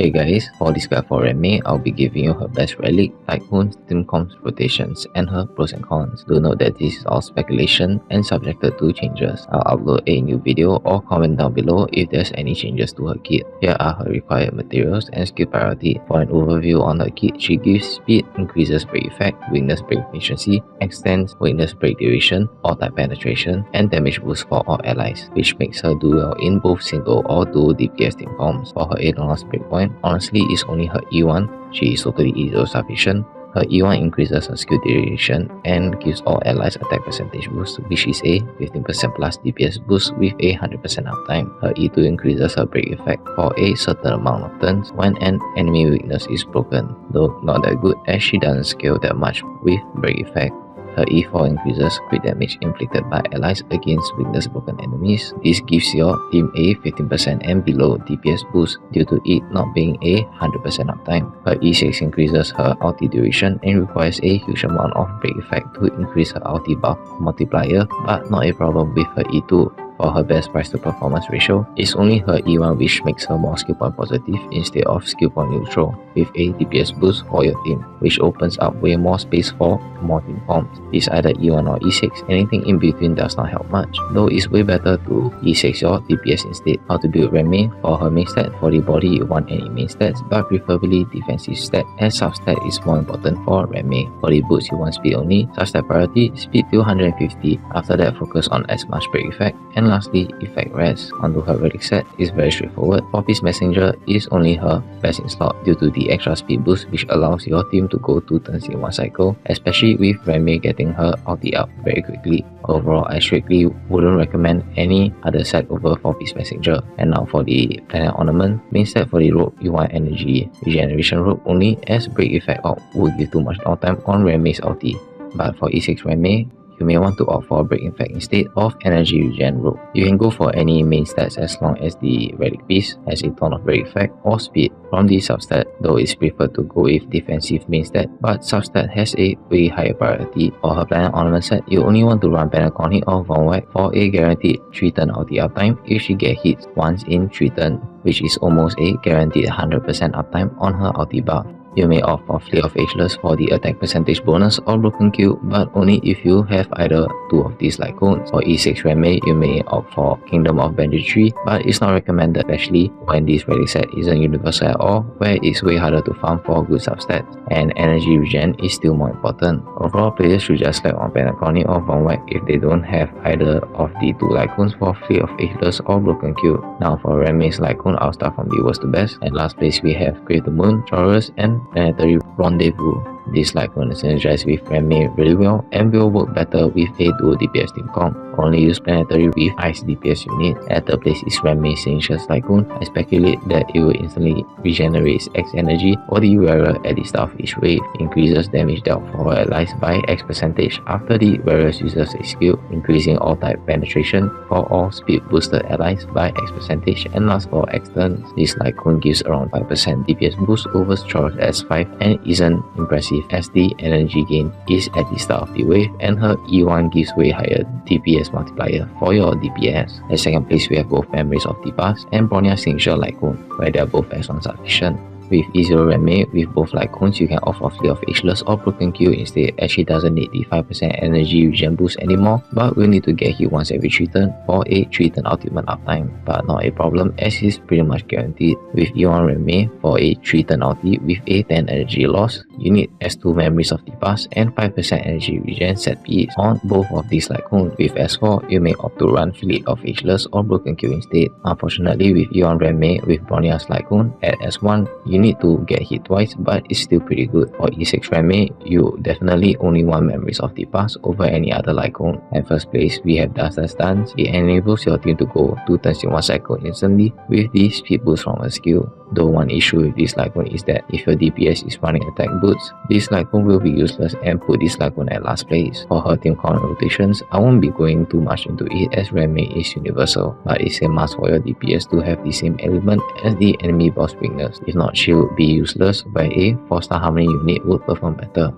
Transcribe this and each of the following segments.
Hey guys, for this guide for Ruan Mei, I'll be giving you her best relic, tycoons, team comps, rotations, and her pros and cons. Do note that this is all speculation and subjected to changes. I'll upload a new video or comment down below if there's any changes to her kit. Here are her required materials and skill priority. For an overview on her kit, she gives speed, increases break effect, weakness break efficiency, extends weakness break duration, all type penetration, and damage boost for all allies, which makes her do well in both single or dual DPS team comps. For her Eidolons breakpoint, honestly it's only her E1, she is totally Eidol sufficient. Her E1 increases her skill duration and gives all allies attack percentage boost, which is a 15% plus DPS boost with a 100% uptime. Her E2 increases her break effect for a certain amount of turns when an enemy weakness is broken, though not that good as she doesn't scale that much with break effect. Her E4 increases crit damage inflicted by allies against weakness broken enemies. This gives your team a 15% and below DPS boost due to it not being a 100% uptime. Her E6 increases her ulti duration and requires a huge amount of break effect to increase her ulti buff multiplier, but not a problem with her E2. For her best price to performance ratio, it's only her E1 which makes her more skill point positive instead of skill point neutral, with a DPS boost for your team, which opens up way more space for more team comps. It's either E1 or E6, anything in between does not help much, though it's way better to E6 your DPS instead. How to build Ruan Mei? For her main stat, for the body you want any main stats, but preferably defensive stat, as substat is more important for Ruan Mei. For the boots you want speed only, substat priority, speed to 150, after that focus on as much break effect, and lastly, effect rest. Onto her Relic Set is very straightforward. For Peace Messenger is only her best in slot due to the extra speed boost which allows your team to go 2 turns in one cycle, especially with Ruan Mei getting her ulti up very quickly. Overall, I strictly wouldn't recommend any other set over for Peace Messenger. And now for the Planar Ornament, main set for the rope you want energy regeneration rope only, as break effect out would give too much downtime on Ruan Mei's ulti. But for E6 Ruan Mei, you may want to opt for break effect instead of energy regen rope. You can go for any main stats as long as the relic piece has a ton of break effect or speed. From the substat, though it's preferred to go with defensive main stat, but substat has a way higher priority. For her Planar Ornament set, you only want to run Penacony or Von Whack for a guaranteed 3 turn ulti uptime if she get hit once in 3 turn, which is almost a guaranteed 100% uptime on her ulti buff. You may opt for Fleet of Ageless for the attack percentage bonus or Broken Q, but only if you have either 2 of these like cones. For E6 Ruan Mei, you may opt for Kingdom of Banditry, but it's not recommended, especially when this relic set isn't universal at all, where it's way harder to farm for good substats, and energy regen is still more important. Overall, players should just slap on Penacony or Von Whack if they don't have either of the 2 Lycoons for Fleet of Ageless or Broken Q. Now for Ruan Mei's Lycoon, I'll start from the worst to best. At last place we have Crave the Moon, Taurus, and Planetary Rendezvous. This Lycoon is synergized with Ruan Mei really well and will work better with a dual DPS team comp. Only use Planetary with Ice DPS unit. At third place is Ruan Mei's Signature Lycoon. I speculate that it will instantly regenerate X energy for the wearer at the start of each wave, increases damage dealt for allies by X percentage after the wearer uses a skill, increasing all type penetration for all speed boosted allies by X percentage, and lasts for X turns. This Lycoon gives around 5% DPS boost over Taurus S5 and isn't impressive as the energy gain is at the start of the wave, and her E1 gives way higher DPS multiplier for your DPS. At second place we have both Memories of the Past and Bronya's Signature Lycoon, where they are both X1 sufficient. With E0 Ruan Mei, with both Lycoons, you can opt for Fleet of Ageless or Broken Q instead, as she doesn't need the 5% energy regen boost anymore, but will need to get hit once every 3 turns for a 3 turn ultimate uptime, but not a problem as it's pretty much guaranteed. With E1 Ruan Mei, for a 3 turn ulti with a 10 energy loss, you need S2 Memories of the Past and 5% energy regen set piece on both of these Lycoons. With S4, you may opt to run Fleet of Ageless or Broken Q instead. Unfortunately, with E1 Ruan Mei with Bronya's Lycoon at S1, you need to get hit twice, but it's still pretty good. For E6 Ruan Mei, you definitely only want Memories of the Past over any other Lycoon. At first place, we have Dust Dance. It enables your team to go 2 turns in one cycle instantly with the speed boost from a skill. Though one issue with this Lycoon is that if your DPS is running attack boots, this Lycoon will be useless and put this Lycoon at last place. For her team comp rotations, I won't be going too much into it as Ruan Mei is universal, but it's a must for your DPS to have the same element as the enemy boss weakness. If not, she would be useless, where a 4-star Harmony unit would perform better.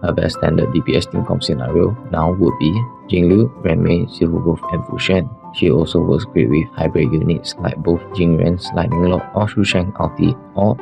Her best standard DPS team comp scenario now would be Jingliu, Ruan Mei, Silverwolf, and Fu Shen. She also works great with hybrid units like both Jingyuan's Lightning Lord or Shusheng Ulti or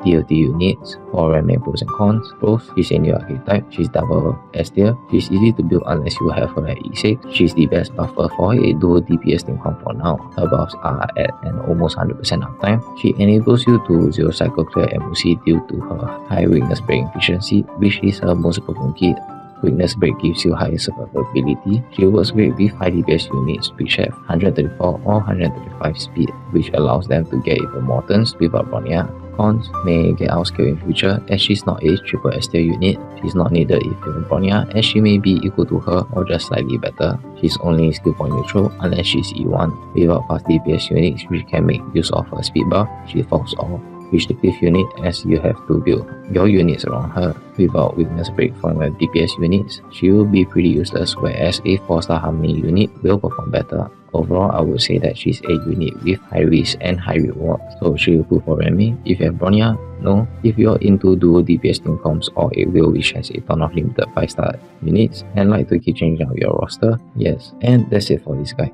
DOT units. For Ruan Mei pros and cons: pros, she's a new archetype, she's double S tier, she's easy to build unless you have her at E6, she's the best buffer for a dual DPS team comp for now. Her buffs are at an almost 100% uptime. She enables you to 0 cycle clear MOC due to her high weakness break efficiency, which is her most potent kit. Weakness break gives you higher survivability. She works great with high DPS units which have 134 or 135 speed, which allows them to get even more turns without Bronya. Cons: may get outscaled in future as she's not a triple S tier unit. She's not needed if you have Bronya as she may be equal to her or just slightly better. She's only skill point neutral unless she's E1. Without fast DPS units which can make use of her speed buff, she falls off. Restrictive unit as you have to build your units around her. Without weakness break from your DPS units, she will be pretty useless, whereas a 4-star harmony unit will perform better. Overall, I would say that she's a unit with high risk and high reward, so she will good for Ruan Mei. If you have Bronya, no. If you're into dual DPS team comps or a wheel which has a ton of limited 5-star units and like to keep changing out your roster, yes. And that's it for this guide.